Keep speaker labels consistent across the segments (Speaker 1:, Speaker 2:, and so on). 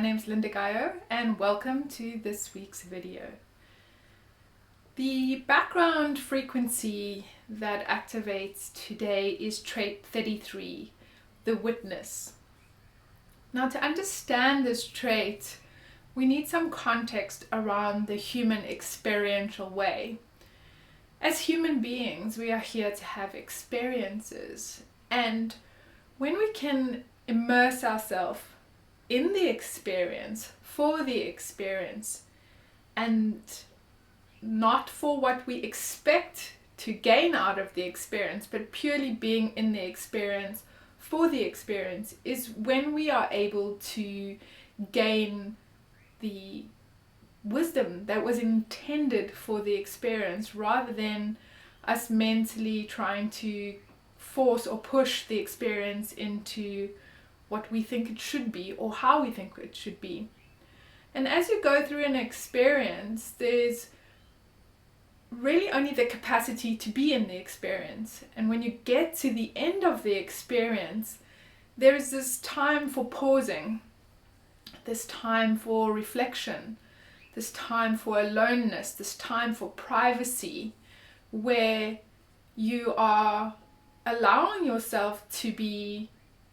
Speaker 1: my name is Lynda Gaiao and welcome to this week's video. The background frequency that activates today is trait 33, the witness. Now, to understand this trait, we need some context around the human experiential way. As human beings, we are here to have experiences, and when we can immerse ourselves in the experience, for the experience, and not for what we expect to gain out of the experience, but purely being in the experience for the experience, is when we are able to gain the wisdom that was intended for the experience, rather than us mentally trying to force or push the experience into what we think it should be or how we think it should be. And as you go through an experience, there's really only the capacity to be in the experience. And when you get to the end of the experience, there is this time for pausing, this time for reflection, this time for aloneness, this time for privacy, where you are allowing yourself to be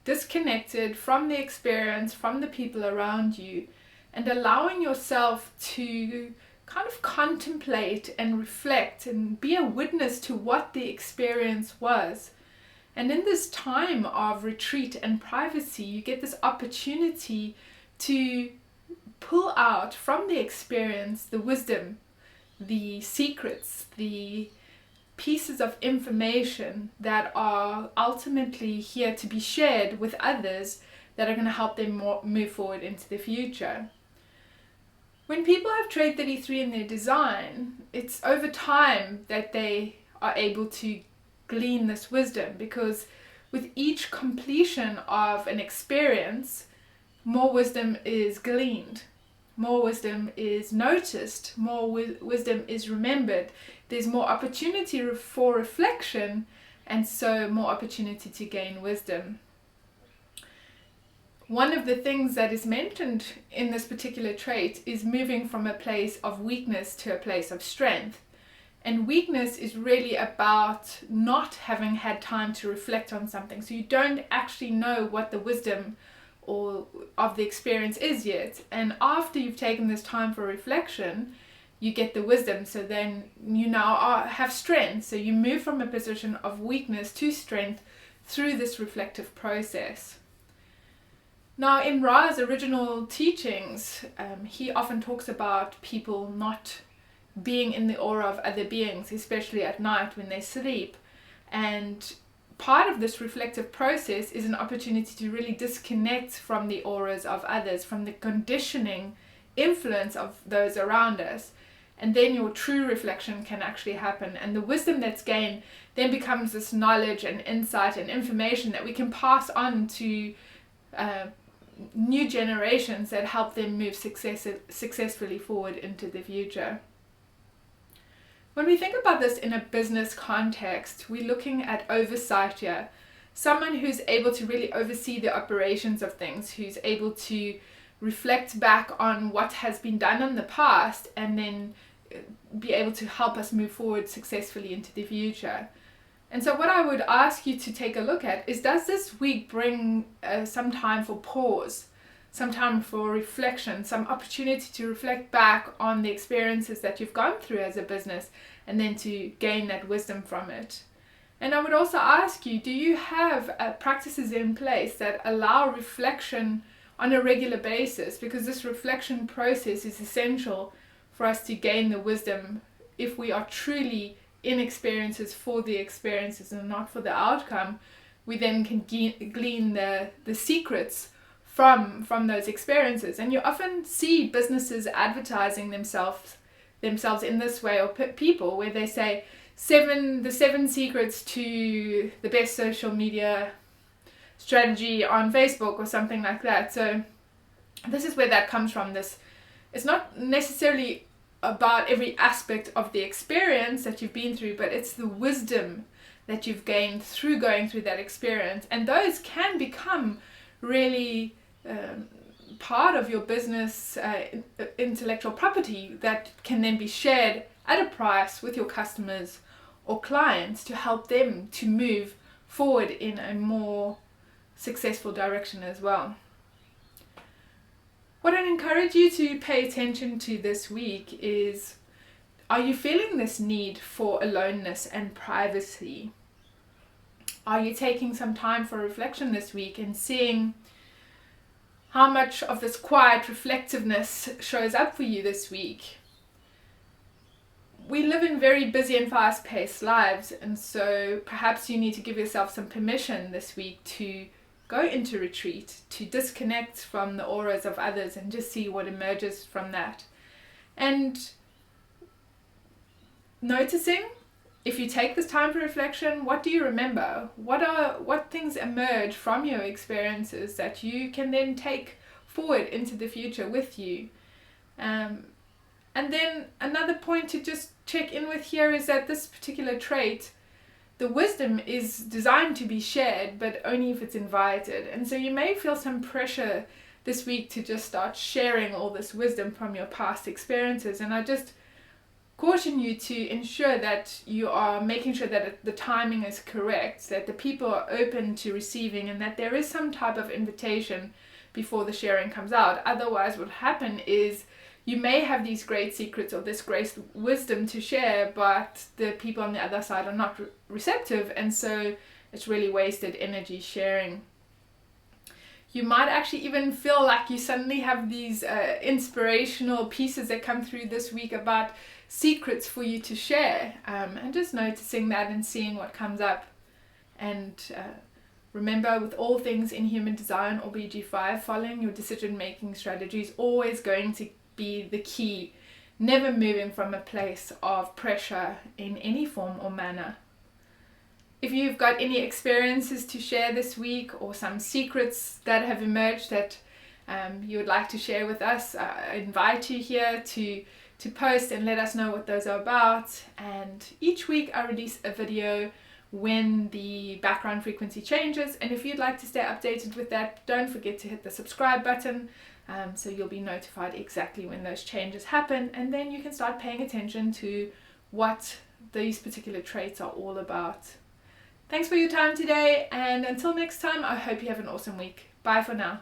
Speaker 1: disconnected from the experience, from the people around you, and allowing yourself to kind of contemplate and reflect and be a witness to what the experience was. And in this time of retreat and privacy, you get this opportunity to pull out from the experience the wisdom, the secrets, the pieces of information that are ultimately here to be shared with others that are going to help them move forward into the future. When people have trait 33 in their design, it's over time that they are able to glean this wisdom, because with each completion of an experience, more wisdom is gleaned, more wisdom is noticed, more wisdom is remembered. There's more opportunity for reflection, and so more opportunity to gain wisdom. One of the things that is mentioned in this particular trait is moving from a place of weakness to a place of strength. And weakness is really about not having had time to reflect on something. So you don't actually know what the wisdom or of the experience is yet. And after you've taken this time for reflection, you get the wisdom. So then you now have strength. So you move from a position of weakness to strength through this reflective process. Now, in Ra's original teachings, he often talks about people not being in the aura of other beings, especially at night when they sleep. And part of this reflective process is an opportunity to really disconnect from the auras of others, from the conditioning influence of those around us. And then your true reflection can actually happen. And the wisdom that's gained then becomes this knowledge and insight and information that we can pass on to new generations that help them move successfully forward into the future. When we think about this in a business context, we're looking at oversight here. Someone who's able to really oversee the operations of things, who's able to reflect back on what has been done in the past and then be able to help us move forward successfully into the future. And so what I would ask you to take a look at is, does this week bring some time for pause, some time for reflection, some opportunity to reflect back on the experiences that you've gone through as a business and then to gain that wisdom from it? And I would also ask you, do you have practices in place that allow reflection on a regular basis? Because this reflection process is essential for us to gain the wisdom if we are truly in experiences for the experiences and not for the outcome. We then can glean the secrets from those experiences. And you often see businesses advertising themselves in this way, or people, where they say the seven secrets to the best social media strategy on Facebook or something like that. So this is where that comes from. It's not necessarily about every aspect of the experience that you've been through, but it's the wisdom that you've gained through going through that experience. And those can become really part of your business intellectual property that can then be shared at a price with your customers or clients to help them to move forward in a more successful direction as well. What I'd encourage you to pay attention to this week is, are you feeling this need for aloneness and privacy? Are you taking some time for reflection this week and seeing how much of this quiet reflectiveness shows up for you this week? We live in very busy and fast-paced lives, and so perhaps you need to give yourself some permission this week to go into retreat, to disconnect from the auras of others and just see what emerges from that. And noticing, if you take this time for reflection, what do you remember? What things emerge from your experiences that you can then take forward into the future with you? And then another point to just check in with here is that this particular trait, the wisdom is designed to be shared, but only if it's invited. And so you may feel some pressure this week to just start sharing all this wisdom from your past experiences. And I just caution you to ensure that you are making sure that the timing is correct, that the people are open to receiving, and that there is some type of invitation before the sharing comes out. Otherwise, what will happen is you may have these great secrets or this great wisdom to share, but the people on the other side are not receptive, and so it's really wasted energy sharing. You might actually even feel like you suddenly have these inspirational pieces that come through this week about secrets for you to share, and just noticing that and seeing what comes up. And remember, with all things in human design or BG5, following your decision-making strategy is always going to be the key, never moving from a place of pressure in any form or manner. If you've got any experiences to share this week or some secrets that have emerged that you would like to share with us, I invite you here to post and let us know what those are about. And each week I release a video when the background frequency changes, and if you'd like to stay updated with that, don't forget to hit the subscribe button, so you'll be notified exactly when those changes happen, and then you can start paying attention to what these particular traits are all about. Thanks for your time today, and until next time, I hope you have an awesome week. Bye for now.